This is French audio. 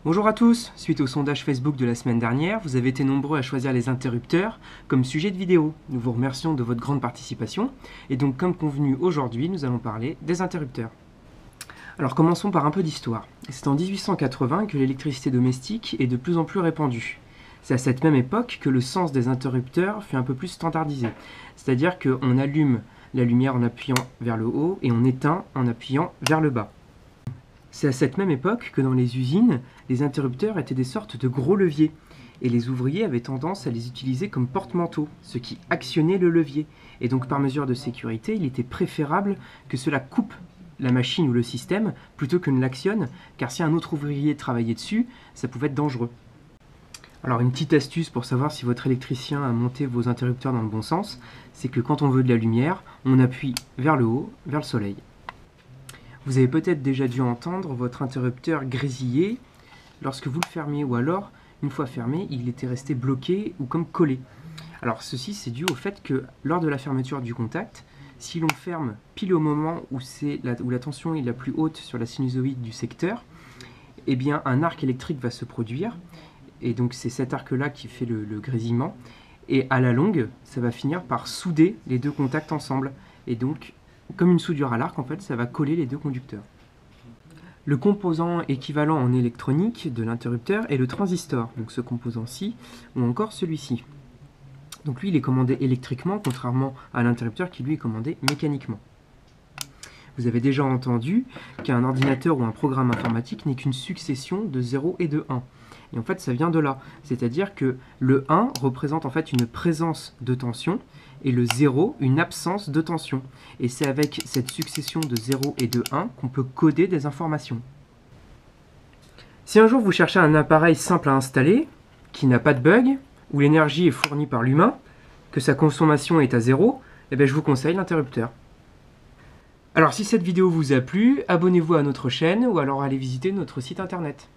Bonjour à tous, suite au sondage Facebook de la semaine dernière, vous avez été nombreux à choisir les interrupteurs comme sujet de vidéo. Nous vous remercions de votre grande participation, et donc comme convenu aujourd'hui, nous allons parler des interrupteurs. Alors commençons par un peu d'histoire. C'est en 1880 que l'électricité domestique est de plus en plus répandue. C'est à cette même époque que le sens des interrupteurs fut un peu plus standardisé, c'est-à-dire qu'on allume la lumière en appuyant vers le haut et on éteint en appuyant vers le bas. C'est à cette même époque que dans les usines, les interrupteurs étaient des sortes de gros leviers, et les ouvriers avaient tendance à les utiliser comme porte-manteau, ce qui actionnait le levier. Et donc par mesure de sécurité, il était préférable que cela coupe la machine ou le système plutôt que ne l'actionne, car si un autre ouvrier travaillait dessus, ça pouvait être dangereux. Alors une petite astuce pour savoir si votre électricien a monté vos interrupteurs dans le bon sens, c'est que quand on veut de la lumière, on appuie vers le haut, vers le soleil. Vous avez peut-être déjà dû entendre votre interrupteur grésiller lorsque vous le fermiez, ou alors, une fois fermé, il était resté bloqué ou comme collé. Alors ceci, c'est dû au fait que lors de la fermeture du contact, si l'on ferme pile au moment où la tension est la plus haute sur la sinusoïde du secteur, eh bien un arc électrique va se produire, et donc c'est cet arc-là qui fait le grésillement, et à la longue, ça va finir par souder les deux contacts ensemble, et donc comme une soudure à l'arc, en fait, ça va coller les deux conducteurs. Le composant équivalent en électronique de l'interrupteur est le transistor, donc ce composant-ci, ou encore celui-ci. Donc lui, il est commandé électriquement, contrairement à l'interrupteur qui lui est commandé mécaniquement. Vous avez déjà entendu qu'un ordinateur ou un programme informatique n'est qu'une succession de 0 et de 1. Et en fait, ça vient de là. C'est-à-dire que le 1 représente en fait une présence de tension et le 0 une absence de tension. Et c'est avec cette succession de 0 et de 1 qu'on peut coder des informations. Si un jour vous cherchez un appareil simple à installer, qui n'a pas de bug, où l'énergie est fournie par l'humain, que sa consommation est à 0, eh bien je vous conseille l'interrupteur. Alors si cette vidéo vous a plu, abonnez-vous à notre chaîne ou alors allez visiter notre site internet.